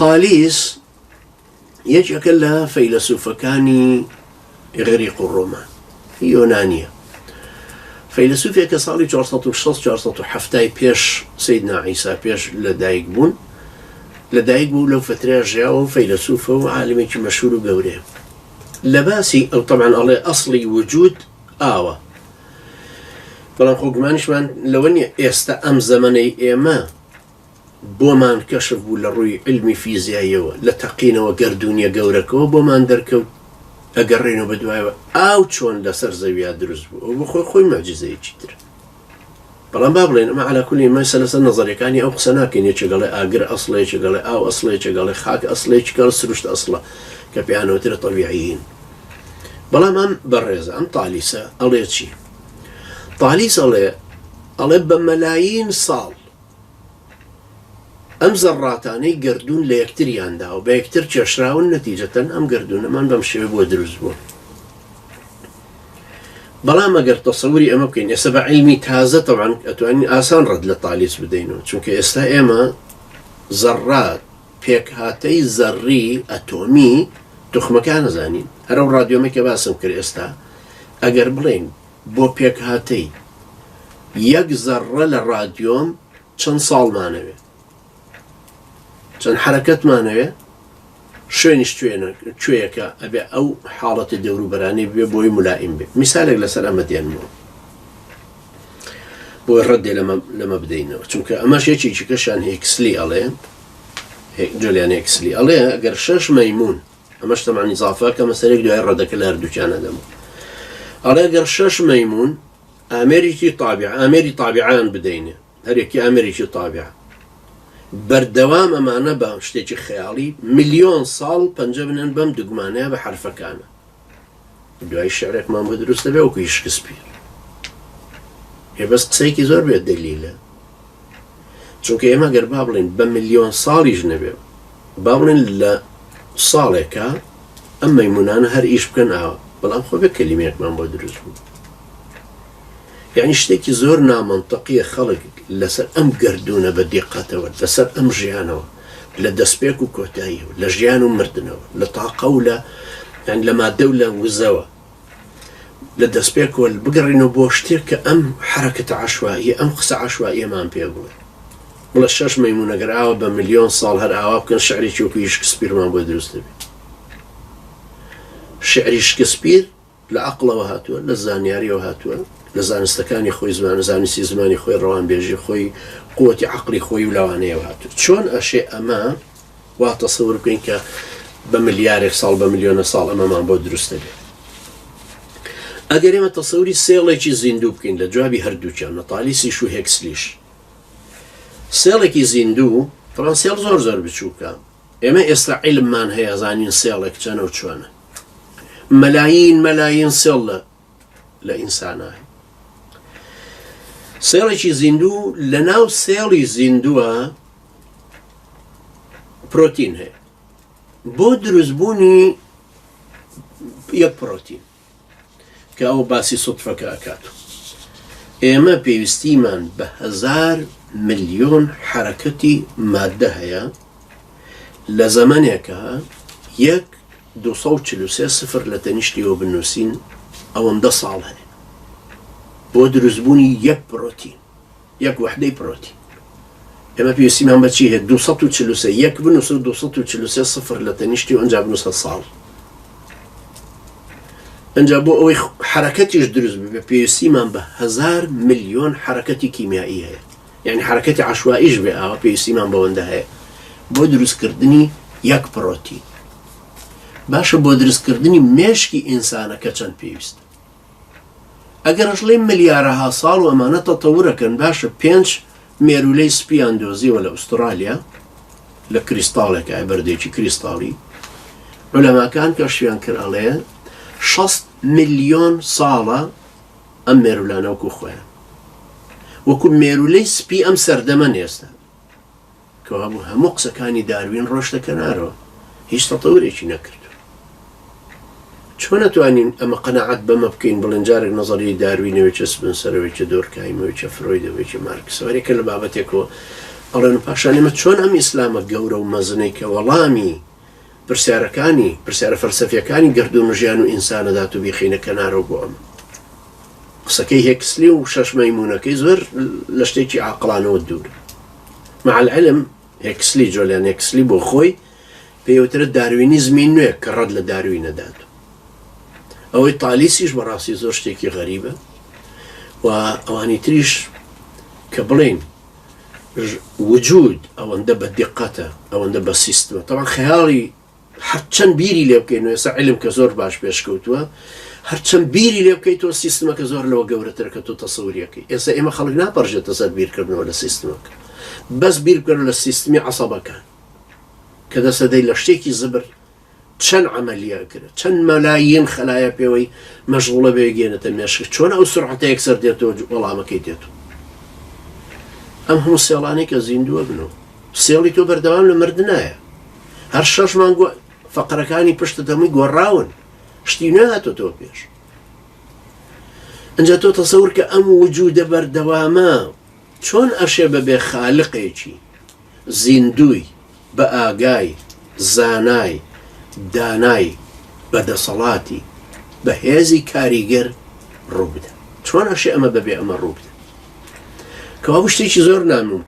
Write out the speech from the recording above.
طالیس یەکێکە لە فەیلسوفەکانی ئیغریق و ڕۆمان یۆنانیە. فەیلسوفێکە ساڵی 460-470 پێش سەیدنا عیسا پێش لەدایک بوون، لەدایک بوو لەو فترەیە ژیاوە فەیلسوفە و عالمێکی مەشهور و گەورەیە. لە باسی ئەو طبعاً ئەڵێ ئەسڵی وجود ئاوە، بەڵام خۆ گومانیشمان لەوە نیە ئێستا ئەم زەمەنەی ئێمە بۆمان کەشف بوو لە ڕووی علمی فیزیاییەوە لە تەقینەوە گەردونیە گەورەکەەوە بۆمان دەرکەوت ئەگەڕێنەوە بەدوایەوە ئاو چۆن لەسەر زەویە دروست بوو ئەو بۆ خۆی مەعجزەیەکی تر. بەڵام با بڵێن ئەمە عەلا کولی مەسە لەسەر نەزەریەکانی ئەو قسە ناکەین، یەکێگەڵێ ئاگر ئەسڵە، یەکێگەڵێ ئاو ئەسڵە، یەکێگەڵێ خاک ئەسڵە، یەکێگەڵێ سروشت ئەسڵە کە پێیانەوترە تەبیعیین. بەڵام ئەم بەڕێزە ئەم تالیسە ئەڵێ چی؟ تالیس ئەڵێ بە مەلایین ساڵ ئەم زەڕاتانەی گردون لە یەکتریاندا و بە یەکتر کێشراون، نەتیجەتەن ئەم گردونەمان بەم شێوە بۆ دروست بوون. بەڵام ئەگەر تەسەووری ئەمە بکەین ئێستا بە عیلمی تازە تەوان ئەتوانین ئاسان ڕەت لە تالیس بدەینەوە، چونکە ئێستا ئێمە زەڕات پێکهاتەی زەڕی ئەتۆمی توخمەکان نەزانین. هەرە و ڕادیۆمێکە باسم کرد ئێستا ئەگەر بڵێن بۆ پێکهاتەی یەک زەڕە لە ڕادیۆم چەند ساڵمانەوێ، چەند حرەکەتمانەوێ، شوێنیش کوێیەکە ئەبێ ئەو حاڵەتی دەوروبەرانەی بێ بۆی مولائیم بێ. میسالێک لەسەر ئەمە دێنمەوە بۆی ڕەدێ لەمە بدەینەوە، چونکە ئەمەش یەکێکی کەشیان هێکسلی ئەڵێ، جۆلیان هێکسلی ئەڵێ ئەگەر 6 مەیمون، ئەمەش تەمانی زافە کە مەسەرێک دوای ڕەدەکە لە هەردووکیانە دەمەوە، ئەڵێ ئەگەر 6 مەیمون ئامێری تابیعیان بدەینێ، هەرێکی ئامێرێکی تابیع بەردەوام ئەمانە بە شتێکی خەیاڵی ملیۆن ساڵ پەنجە بنێن بەم دوگمانەیە بە حرفەکانە. دوای شعرێکمان بۆ دروستە بێ وەکوی شکسپیر. هێبەس قسەیەکی زۆر بێت دەلیلە، چونکە ئێمە گەر با بڵێن بە ملیۆن ساڵیش نەبێ، با بڵێن لە ساڵێکە ئەم مەیمونانە هەر ئیش بکەن ئاوە، بەڵام خۆ بێ کەلیمەیەکمان بۆ دروست بوو. یعنی شتێکی زۆر نامەنتەقیە خەڵک لەسەر ئەم گردونە بە دیقەتەوە، لەسەر ئەم ژیانەوە، لە دەستپێک و کۆتاییەوە، لە ژیان و مردنەوە، لە تاقە و لە مادە و لە وزەوە، لە دەستپێکەوە بگەڕێنەوە بۆ شتێک کە ئەم حرەکەتە عەشوائیە، ئەم قسە عەشوائیەمان پێ بووە. بڵێ 6 مەیمون ئەگەر ئاوە بە ملیۆن ساڵ هەر ئاوا بکەن شعرێکی وەکوی شکسپیرمان بۆ دروست دەبێت. شعری شکسپیر لە عەقڵەوە هاتووە، لە زانیاریەوە هاتووە، لە زانستەکانی خۆی زانستی زمانی خۆی، ڕەوانبێژی خۆی، قووەتی عەقڵی خۆی و لەوانەیە هاتووە. چۆن ئەشێ ئەمە وا تەسەوور بکەین کە بە ملیارێک ساڵ بە ملیۆنە ساڵ ئەمەمان بۆ دروست دەبێت. ئەگەر ئێمە تەسەووری سێڵێکی زیندوو بکەین لە جوابی هەردووکیان، نەتالیسیش و هێکسلیش، سێڵێکی زیندوو فڕەن سێڵ زۆر زۆر بچووکە، ئێمە ئێستا عیلممان هەیە زانین سێڵێک چەنە و چۆنە، مەلاین سێڵ لە ئینسانە. سێڵێکی زیندوو لە ناو سێڵی زیندووە پرۆتین هەیە بۆ دروستبوونی یەک پرۆتین کە ئەو باسی سوتفەکە ئەکات. ئێمە پێویستیمان بە 1000 ملیۆن حرەکەتی مادە هەیە لە زەمانێکە 1,243 سفر لە تەنیشتیەوە بنووسین ئەوەندە ساڵ هەیە بۆ دروستبوونی یەک پرۆتین، یەک وحدەی پرۆتین. ئێمە پێویستیمان بەچی هەیە 243 یەک بنووسە 243 سفر لە تەنیشتی و ئەنجا بنووسە ساڵ. ئەنجا بۆ ئەوەی حرەکەتیش دروست بێ پێویستیمان بە 1000 ملیۆن حرەکەتی کیمیایی هەیە، یعنی حرەکەتی عەشوائیش بێ ئاوا پێویستیمان بەوەندە هەیە بۆ دروستکردنی یەک پرۆتین. باشە بۆ دروستکردنی مێشکی ئینسانەکە چەند پێویست؟ ئەگەر ئەژڵێ ملیارەها ساڵ و ئەمانە تەتەورەکەن، باشە 5 مێرولەی سپیان دۆزیوە لە ئوسترالیا لە کریستاڵێکە بەردێکی کریستاڵی، عولەماکان کەشفیان کرد ئەڵێ 60 ملیۆن ساڵە ئەم مێرولانە وەکو خۆیان، وەکو مێرولەی سپی ئەم سەردەمە ئێستا کەوا بوو هەموو قسەکانی داروین ڕۆشتە کەنارەوە، هیچ تەتەورێکی نەکرد. چۆن نەتوانین ئەمە قەناعەت بەمە بکەین بڵێن جارێک نەزەریەی داروینەوەیکە سپنسەرەوەیکە دۆرکایمەوەیکە فرۆیدەوەیکە مارکسەوەرێکە لە بابەتێکەوە ئەڵێن پاشان ئێمە چۆن ئەم ئیسلامە گەورە و مەزنەی کە وەڵامی پرسیارە فەلسەفیەکانی گردون و ژیان و ئینسانەدات و بیخینە کەنارەوە بۆ ئەمە. قسەکەی هێکسلی و شەش مەیمونەکەی زۆر لە شتێکی عاقڵانەوە دوورە. مع العلم هێکسلی جۆلیان هێکسلی بۆ خۆی پێوترە داروینیزمی نوێ کە ڕەت لە داروینەدات. ئەوەی تالیسیش بەڕاستی زۆر شتێکی غەریبە و ئەوانی تریش کە بڵێن وجود ئەوەندە بە دقەتە ئەوەندە بە سیستمە. طبعا خەیاڵی هەرچەند بیری لێ بکەین و ئێستا عیلم کە زۆر باش پێشکەوتووە هەرچەند بیری لێ بکەیتەوە سیستمەکە زۆر لەوە گەورەترە کە تۆ تەسەووریەکەی. ئێستا ئێمە خەڵک ناپەڕژێتە سەر بیرکردنەوە لە سیستمەکە، بەس بیر بکەن لە سیستمی عەسەبەکان کە دەسەدەی لە شتێکی زبر چەند عەمەلیە کرد، چەند مەلایین خەلایە پێوەی مەشغوڵە بێگێنێتە مێشک، چۆن ئەو سورعەتە یەکسەر دێتەوە وەڵامەکەی دێتەوە. ئەم هەموو سێڵانەی کە زیندووە بنەوە سێڵی تۆ بەردەوام لە مردنایە. هەر 6 مانگ فەقەرەکانی پشتت هەمووی گۆڕاون، شتی نەهاتۆ تۆ پێش. ئەنجا تۆ تەسەور کە ئەم وجودە بەردەوامە چۆن ئەشێ بەبێ خالقێکی زیندووی بە ئاگای زانای دانای بەدەسەڵاتی بەهێزی کاریگەر ڕوو بدە. چۆن ئەشێ ئەمە بەبێ ئەمە ڕوو بدە کەوا شتێکی زۆر ناموم